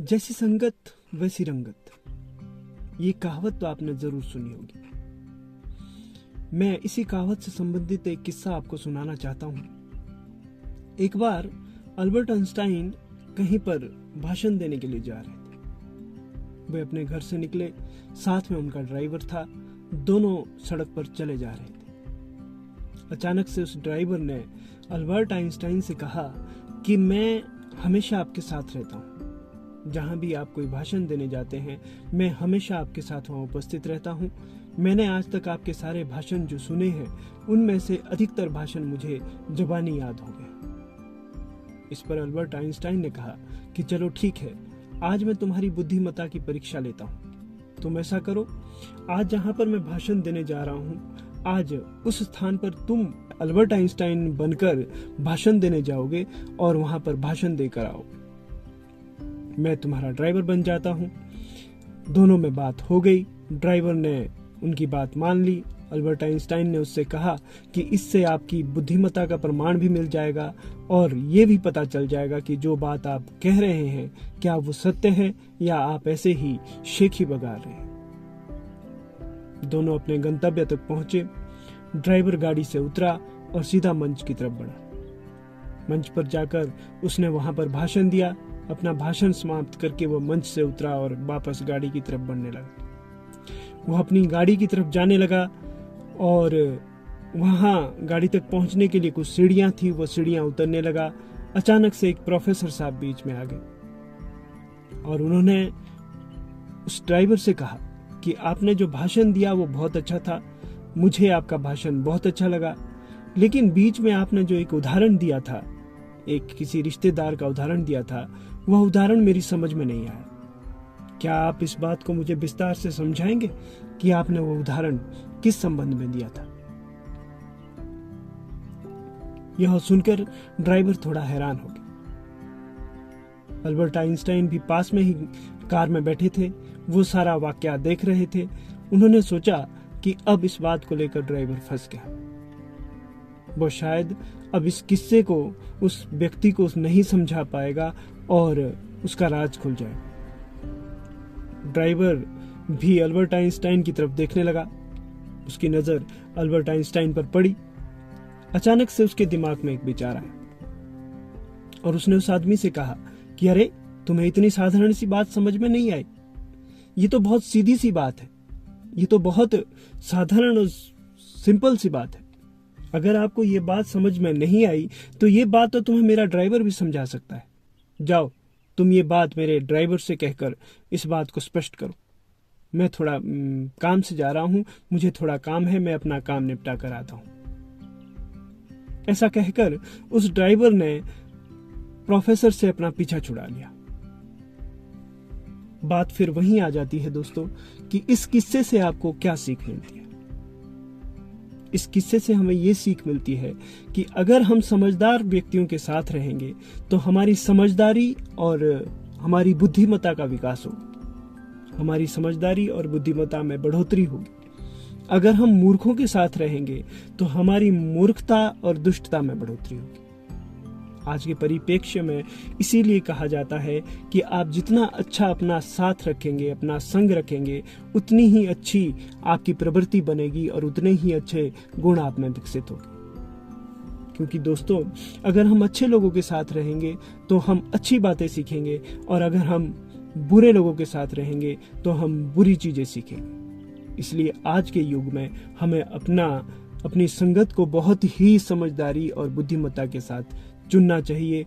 जैसी संगत वैसी रंगत, ये कहावत तो आपने जरूर सुनी होगी। मैं इसी कहावत से संबंधित एक किस्सा आपको सुनाना चाहता हूँ। एक बार अल्बर्ट आइंस्टाइन कहीं पर भाषण देने के लिए जा रहे थे। वे अपने घर से निकले, साथ में उनका ड्राइवर था। दोनों सड़क पर चले जा रहे थे। अचानक से उस ड्राइवर ने अल्बर्ट आइंस्टाइन से कहा कि मैं हमेशा आपके साथ रहता हूँ। जहां भी आप कोई भाषण देने जाते हैं, मैं हमेशा आपके साथ वहां उपस्थित रहता हूं। मैंने आज तक आपके सारे भाषण जो सुने हैं, उनमें से अधिकतर भाषण मुझे ज़बानी याद हो गए। इस पर अल्बर्ट आइंस्टाइन ने कहा कि चलो ठीक है, आज मैं तुम्हारी बुद्धिमत्ता की परीक्षा लेता हूँ। तुम ऐसा करो, आज जहां पर मैं भाषण देने जा रहा हूँ, आज उस स्थान पर तुम अल्बर्ट आइंस्टाइन बनकर भाषण देने जाओगे और वहां पर भाषण देकर आओ। मैं तुम्हारा ड्राइवर बन जाता हूँ। दोनों में बात हो गई। ड्राइवर ने उनकी बात मान ली। अल्बर्ट आइंस्टाइन ने उससे कहा कि इससे आपकी बुद्धिमत्ता का प्रमाण भी मिल जाएगा और ये भी पता चल जाएगा कि जो बात आप कह रहे हैं, क्या वो सत्य है या आप ऐसे ही शेखी बगा रहे हैं। दोनों अपने गंतव्य तक पहुंचे। ड्राइवर गाड़ी से उतरा और सीधा मंच की तरफ बढ़ा। मंच पर जाकर उसने वहां पर भाषण दिया। अपना भाषण समाप्त करके वो मंच से उतरा और वापस गाड़ी की तरफ बढ़ने लगा। वो अपनी गाड़ी की तरफ जाने लगा और वहां गाड़ी तक पहुंचने के लिए कुछ सीढ़ियां थी, वो सीढ़ियां उतरने लगा। अचानक से एक प्रोफेसर साहब बीच में आ गए और उन्होंने उस ड्राइवर से कहा कि आपने जो भाषण दिया वो बहुत अच्छा था, मुझे आपका भाषण बहुत अच्छा लगा, लेकिन बीच में आपने जो एक उदाहरण दिया था, एक किसी रिश्तेदार का उदाहरण दिया था, वह उदाहरण मेरी समझ में नहीं आया। क्या आप इस बात को मुझे विस्तार से समझाएंगे कि आपने वो उदाहरण किस संबंध में दिया था? यह सुनकर ड्राइवर थोड़ा हैरान हो गया। अल्बर्ट आइंस्टाइन भी पास में ही कार में बैठे थे। वो सारा वाकया देख रहे थे। उन्होंने सोचा कि अब इस बात को लेकर ड्राइवर फंस गया। वो शायद अब इस किस्से को उस व्यक्ति को नहीं समझा पाएगा और उसका राज खुल जाएगा। ड्राइवर भी अल्बर्ट आइंस्टाइन की तरफ देखने लगा। उसकी नजर अल्बर्ट आइंस्टाइन पर पड़ी। अचानक से उसके दिमाग में एक विचार आया और उसने उस आदमी से कहा कि अरे, तुम्हें इतनी साधारण सी बात समझ में नहीं आई? ये तो बहुत सीधी सी बात है। ये तो बहुत साधारण और सिंपल सी बात है। अगर आपको ये बात समझ में नहीं आई तो ये बात तो तुम्हें मेरा ड्राइवर भी समझा सकता है। जाओ, तुम ये बात मेरे ड्राइवर से कहकर इस बात को स्पष्ट करो। मैं थोड़ा काम से जा रहा हूं, मुझे थोड़ा काम है, मैं अपना काम निपटा कर आता हूं। ऐसा कहकर उस ड्राइवर ने प्रोफेसर से अपना पीछा छुड़ा लिया। बात फिर वहीं आ जाती है दोस्तों कि इस किस्से से आपको क्या सीख मिलती है। इस किस्से से हमें ये सीख मिलती है कि अगर हम समझदार व्यक्तियों के साथ रहेंगे तो हमारी समझदारी और हमारी बुद्धिमत्ता का विकास होगा। हमारी समझदारी और बुद्धिमत्ता में बढ़ोतरी होगी। अगर हम मूर्खों के साथ रहेंगे तो हमारी मूर्खता और दुष्टता में बढ़ोतरी होगी। आज के परिप्रेक्ष्य में इसीलिए कहा जाता है कि आप जितना अच्छा अपना साथ रखेंगे, अपना संग रखेंगे, उतनी ही अच्छी आपकी प्रवृत्ति बनेगी और उतने ही अच्छे गुण आप में विकसित होंगे। क्योंकि दोस्तों, अगर हम अच्छे लोगों के साथ रहेंगे तो हम अच्छी बातें सीखेंगे और अगर हम बुरे लोगों के साथ रहेंगे तो हम बुरी चीजें सीखेंगे। इसलिए आज के युग में हमें अपनी संगत को बहुत ही समझदारी और बुद्धिमत्ता के साथ चुनना चाहिए।